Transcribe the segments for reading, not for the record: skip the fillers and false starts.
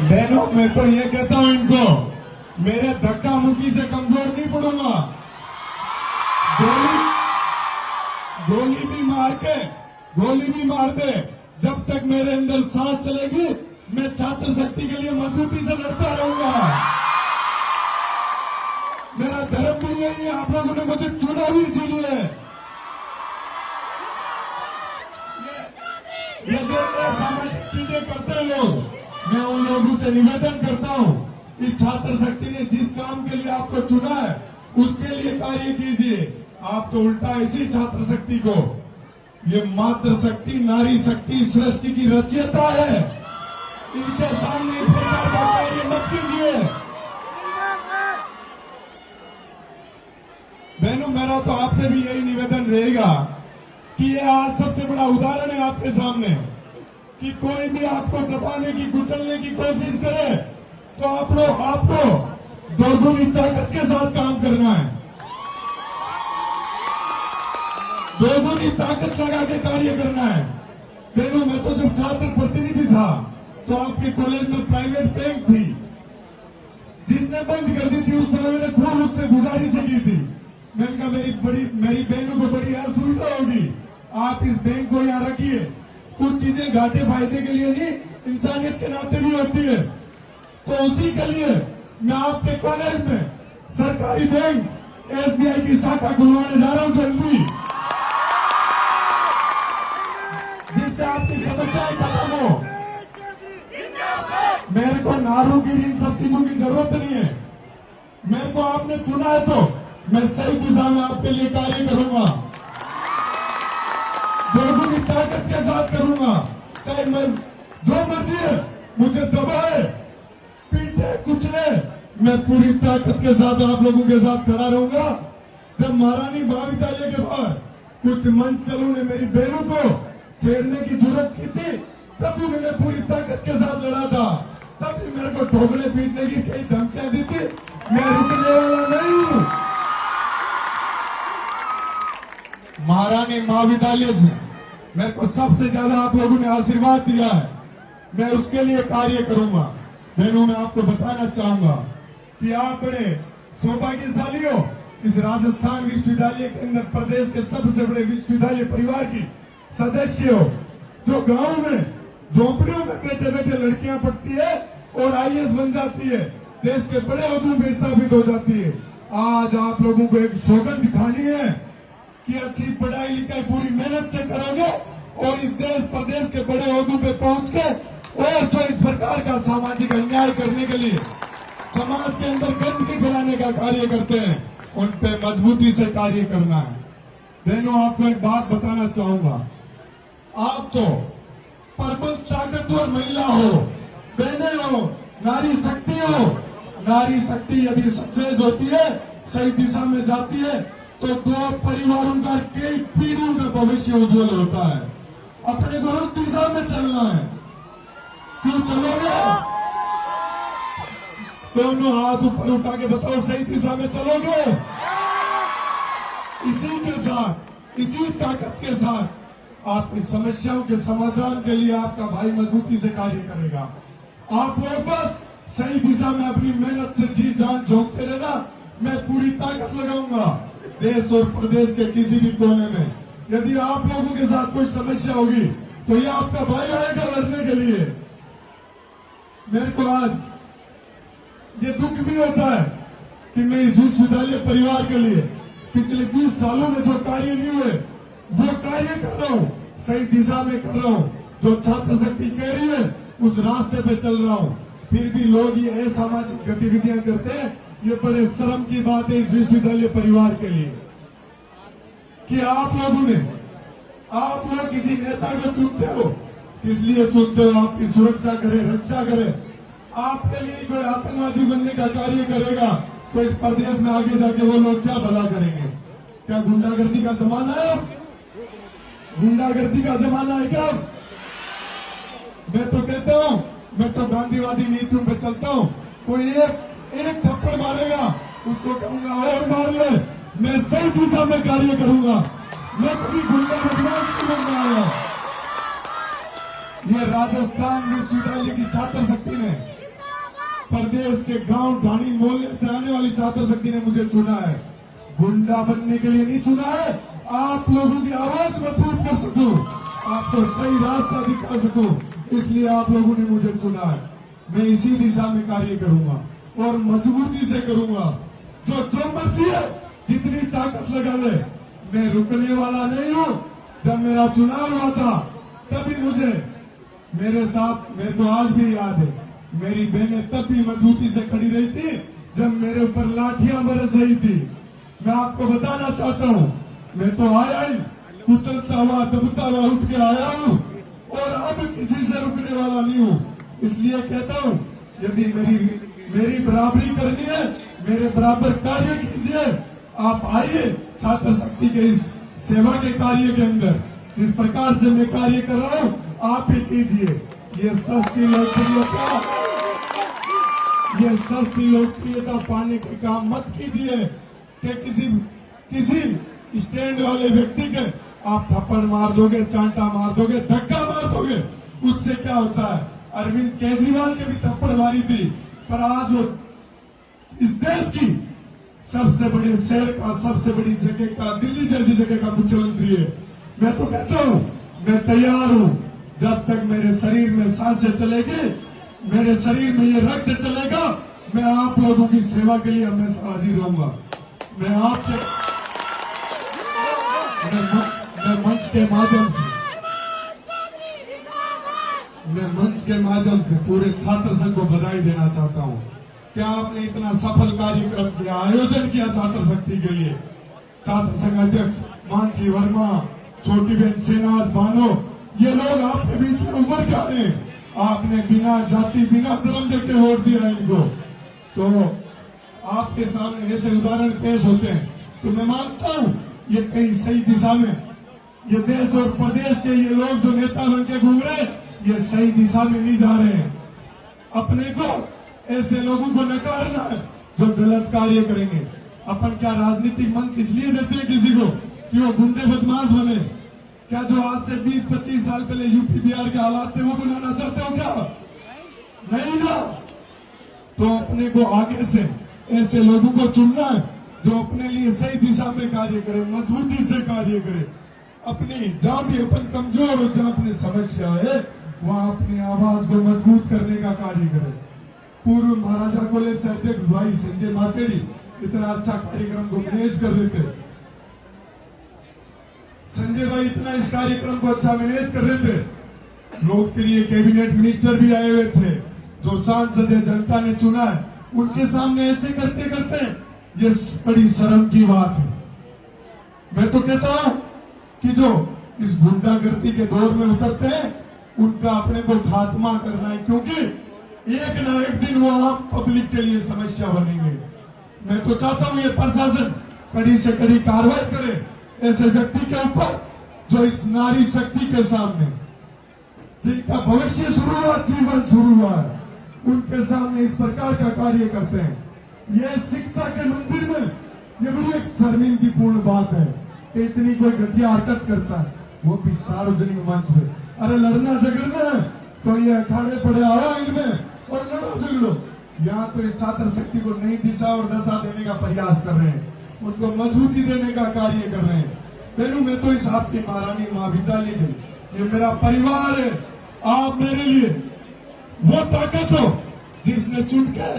बहनों, मैं तो ये कहता हूं इनको, मेरे धक्का मुक्की से कमजोर नहीं पड़ूंगा। गोली भी मार दे, जब तक मेरे अंदर सांस चलेगी मैं छात्र शक्ति के लिए मजबूती से लड़ता रहूंगा। मेरा धर्म भी यही है, आप लोगों ने मुझे चुना भी इसीलिए है। ये जो सामाजिक चीजें करते हैं लोग, मैं उन लोगों से निवेदन करता हूं कि छात्र शक्ति ने जिस काम के लिए आपको चुना है उसके लिए कार्य कीजिए। आप तो उल्टा इसी छात्र शक्ति को, ये मातृ शक्ति, नारी शक्ति सृष्टि की रचयिता है, इनके सामने इस प्रकार का कार्य मत कीजिए। बहनों, मेरा तो आपसे भी यही निवेदन रहेगा कि ये आज सबसे बड़ा उदाहरण है आपके सामने कि कोई भी आपको दबाने की, कुचलने की कोशिश करे तो आपको दोगुनी ताकत के साथ काम करना है, दोगुनी ताकत लगा के कार्य करना है। बहनों, मैं तो जब छात्र प्रतिनिधि था तो आपके कॉलेज में प्राइवेट बैंक थी, जिसने बंद कर दी थी उस समय मैंने खूब उससे गुजारिश की थी। मैंने कहा मेरी बहनों को बड़ी असुविधा होगी, आप इस बैंक को यहाँ रखिए। कुछ चीजें घाटे फायदे के लिए नहीं, इंसानियत के नाते भी होती है। तो उसी के लिए मैं आपके कॉलेज में सरकारी बैंक SBI की शाखा खुलवाने जा रहा हूं जल्दी, जिससे आपकी समस्याएं खत्म हो। मेरे को नारों की, इन सब चीजों की जरूरत नहीं है। मेरे को आपने चुना है तो मैं सही दिशा में आपके लिए कार्य करूंगा, दोगुनी ताकत के साथ करूंगा। चाहे मैं जो मर्जी है मुझे दबाए, पीटे, कुचले, मैं पूरी ताकत के साथ आप लोगों के साथ खड़ा रहूंगा। जब महारानी महाविद्यालय के बाहर कुछ मंचलों ने मेरी बहनों को छेड़ने की जरूरत की थी, तब भी मैंने पूरी ताकत के साथ लड़ा था। तब भी मेरे को ठोकने पीटने की कई धमकियां दी थी, मैं रुकने वाला नहीं हूं। महारानी महाविद्यालय से मेरे को सबसे ज्यादा आप लोगों ने आशीर्वाद दिया है, मैं उसके लिए कार्य करूंगा। बहनों, मैं आपको बताना चाहूंगा कि आप बड़े सौभाग्यशाली हो, इस राजस्थान विश्वविद्यालय के अंदर प्रदेश के सबसे बड़े विश्वविद्यालय परिवार की सदस्य हो, जो गांव में झोपड़ियों में बैठे बैठे लड़कियां पढ़ती है और IAS बन जाती है, देश के बड़े ओहदों में स्थापित हो जाती है। आज आप लोगों को एक सौगंध दिखानी है कि अच्छी पढ़ाई लिखाई पूरी मेहनत से करोगे और इस देश प्रदेश के बड़े ओहदों पे पहुंच के, और जो इस प्रकार का सामाजिक अन्याय करने के लिए समाज के अंदर गंदगी फैलाने का कार्य करते हैं, उन पे मजबूती से कार्य करना है। बहनों, आपको एक बात बताना चाहूंगा, आप तो प्रबल ताकतवर महिला हो, बहनें हो, नारी शक्ति हो। नारी शक्ति यदि सक्सेस होती है, सही दिशा में जाती है, तो दो परिवारों का, कई पीढ़ियों का भविष्य उज्जवल होता है। अपने को उस दिशा में चलना है। क्यों चलोगे? दोनों हाथ ऊपर उठा के बताओ, सही दिशा में चलोगे? इसी के साथ, इसी ताकत के साथ आपकी समस्याओं के समाधान के लिए आपका भाई मजबूती से कार्य करेगा। आप लोग बस सही दिशा में अपनी मेहनत से जी जान झोंकते रहना, मैं पूरी ताकत लगाऊंगा देश और प्रदेश के किसी भी कोने में। यदि आप लोगों के साथ कोई समस्या होगी तो ये आपका भाई आएगा लड़ने के लिए। मेरे को आज ये दुख भी होता है कि मैं इस विश्वविद्यालय परिवार के लिए पिछले 20 सालों में जो कार्य नहीं हुए वो कार्य कर रहा हूँ, सही दिशा में कर रहा हूँ। जो छात्र शक्ति कह रही है उस रास्ते पे चल रहा हूँ। फिर भी लोग ये असामाजिक गतिविधियां करते हैं, ये बड़े शर्म की बात है इस विश्वविद्यालय परिवार के लिए कि आप लोग किसी नेता को चुनते हो, किस लिए चुनते हो? आपकी सुरक्षा करे, रक्षा करे। आपके लिए कोई आतंकवादी बनने का कार्य करेगा तो इस प्रदेश में आगे जाके वो लोग क्या भला करेंगे? क्या गुंडागर्दी का जमाना है? गुंडागर्दी का जमाना है क्या? मैं तो कहता हूं, मैं तो गांधीवादी नीतियों पे चलता हूं। कोई एक थप्पड़ मारेगा उसको कहूंगा और मार ले। मैं सही दिशा में कार्य करूंगा, मैं कभी गुंडा बदमाश नहीं बनना आया। ये राजस्थान विश्वविद्यालय की छात्र शक्ति ने, प्रदेश के गांव ढाणी मोहल्ले से आने वाली छात्र शक्ति ने मुझे चुना है। गुंडा बनने के लिए नहीं चुना है, आप लोगों की आवाज मजबूत कर सकूं, आपको सही रास्ता दिखा सकूं, इसलिए आप लोगों ने मुझे चुना है। मैं इसी दिशा में कार्य करूंगा और मजबूती से करूंगा। जो मर्जी है, जितनी ताकत लगा ले, मैं रुकने वाला नहीं हूं। जब मेरा चुनाव हुआ था तभी मुझे मेरे साथ, मेरे को आज भी याद है, मेरी बहनें तब भी मजबूती से खड़ी रही थी जब मेरे ऊपर लाठियां बरस रही थी। मैं आपको बताना चाहता हूं, मैं तो आया ही कुचलता हुआ दबता हुआ उठ के आया हूं और अब किसी से रुकने वाला नहीं हूं। इसलिए कहता हूं, यदि मेरी बराबरी करनी है, मेरे बराबर कार्य कीजिए। आप आइए छात्र शक्ति के इस सेवा के कार्य के अंदर, जिस प्रकार से मैं कार्य कर रहा हूं आप ही कीजिए। ये सस्ती लोकप्रियता पाने के काम मत कीजिए कि किसी स्टैंड वाले व्यक्ति के आप थप्पड़ मार दोगे, चांटा मार दोगे, धक्का मार दोगे। उससे क्या होता है? अरविंद केजरीवाल ने भी थप्पड़ मारी थी, पर आज वो इस देश की सबसे बड़े शहर का, सबसे बड़ी जगह का, दिल्ली जैसी जगह का मुख्यमंत्री है। मैं तो कहता हूं, मैं तैयार हूं। जब तक मेरे शरीर में सांसें चलेगी, मेरे शरीर में ये रक्त चलेगा, मैं आप लोगों की सेवा के लिए हमेशा हाजिर रहूंगा। मैं मंच के माध्यम से पूरे छात्र संघ को बधाई देना चाहता हूं। क्या आपने इतना सफल कार्यक्रम किया, आयोजन किया छात्र शक्ति के लिए। छात्र संघ अध्यक्ष मानसी वर्मा, छोटी बहन सेनाज बानो, ये लोग आपके बीच में उभर के आए। आपने बिना जाति, बिना धर्म देख के वोट दिया इनको। तो आपके सामने ऐसे उदाहरण पेश होते हैं तो मैं मानता हूं ये कहीं सही दिशा में, ये देश और प्रदेश के ये लोग जो नेता बन के घूम रहे, ये सही दिशा में नहीं जा रहे हैं। अपने को ऐसे लोगों को नकारना है जो गलत कार्य करेंगे। अपन क्या राजनीतिक मंच इसलिए देते हैं किसी को कि वो गुंडे बदमाश बने? क्या जो आज से 20-25 साल पहले यूपी बिहार के हालात थे वो बनाना चाहते हो क्या? नहीं ना। तो अपने को आगे से ऐसे लोगों को चुनना है जो अपने लिए सही दिशा में कार्य करे, मजबूती से कार्य करे। अपनी जहां भी अपन कमजोर हो, जहां अपनी समस्या है, वहां अपनी आवाज को मजबूत करने का कार्य करे। पूर्व महाराजा कॉलेज से अध्यक्ष भाई संजय माचेरी इतना अच्छा कार्यक्रम को मैनेज कर रहे थे। संजय भाई इतना इस कार्यक्रम को अच्छा मैनेज कर रहे थे। लोकप्रिय कैबिनेट मिनिस्टर भी आए हुए थे, जो सांसद जनता ने चुना है, उनके सामने ऐसे करते करते ये बड़ी शर्म की बात है। मैं तो कहता हूं कि जो इस गुंडागर्दी के दौर में उतरते हैं उनका अपने को खात्मा करना है, क्योंकि एक ना एक दिन वो आम पब्लिक के लिए समस्या बनेंगे। मैं तो चाहता हूं ये प्रशासन कड़ी से कड़ी कार्रवाई करे ऐसे व्यक्ति के ऊपर जो इस नारी शक्ति के सामने, जिनका भविष्य शुरू हुआ, जीवन शुरू हुआ है, उनके सामने इस प्रकार का कार्य करते हैं। ये शिक्षा के मंदिर में ये बड़ी एक शर्मिंदगीपूर्ण बात है कि इतनी कोई घटिया हरकत करता है, वो भी सार्वजनिक मंच में। अरे लड़ना झगड़ना है तो ये अखाड़े पड़े आओ इनमें और लड़ो झगड़ो। यहाँ तो इस छात्र शक्ति को नई दिशा और दशा देने का प्रयास कर रहे हैं, उनको मजबूती देने का कार्य कर रहे हैं। पहलू मैं तो इस आपकी महारानी महाविद्यालय में, ये मेरा परिवार है। आप मेरे लिए वो ताकत हो जिसने चुन के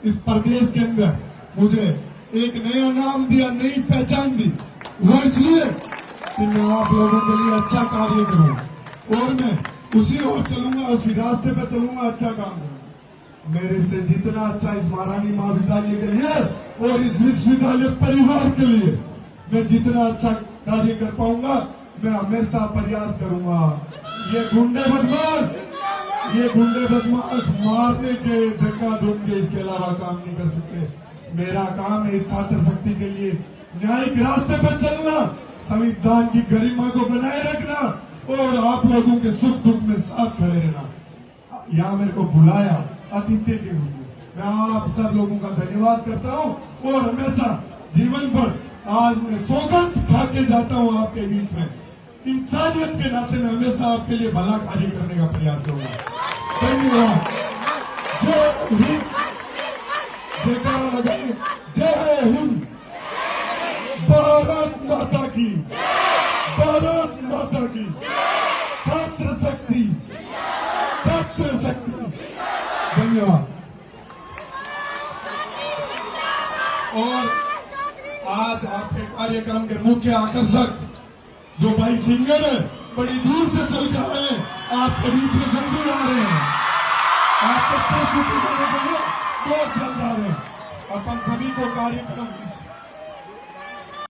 इस प्रदेश के अंदर मुझे एक नया नाम दिया, नई पहचान दी। वो इसलिए कि मैं आप लोगों के लिए अच्छा कार्य करूं और मैं उसी ओर चलूंगा, उसी रास्ते पे चलूंगा, अच्छा काम करूंगा। मेरे से जितना अच्छा इस महारानी महाविद्यालय के लिए और इस विश्वविद्यालय परिवार के लिए मैं जितना अच्छा कार्य कर पाऊंगा, मैं हमेशा प्रयास करूंगा। ये गुंडे बदमाश मारने के, धक्का ढूंढ के इसके अलावा काम नहीं कर सकते। मेरा काम है छात्र शक्ति के लिए न्यायिक रास्ते पर चलना, संविधान की गरिमा को बनाए रखना और आप लोगों के सुख दुख में साथ खड़े रहना। यहाँ मेरे को बुलाया अतिथि के रूप में, मैं आप सब लोगों का धन्यवाद करता हूँ और हमेशा जीवन भर आज मैं सौगंध खा के जाता हूँ आपके बीच में इंसानियत के नाते मैं हमेशा आपके लिए भला कार्य करने का प्रयास करूंगा। धन्यवाद। जय हिंद। जयकारा लगाइए। जय हिंद। भारत माता की। भारत माता की। छात्र शक्ति। छात्र शक्ति। धन्यवाद। और आज आपके कार्यक्रम के मुख्य आकर्षक जो भाई सिंगर है, बड़ी दूर से चल कर आए हैं, आपके बीच में जल्दी आ रहे हैं। आपको प्रस्तुति देने के लिए बहुत जल्द आ रहे हैं। अपन सभी को कार्यक्रम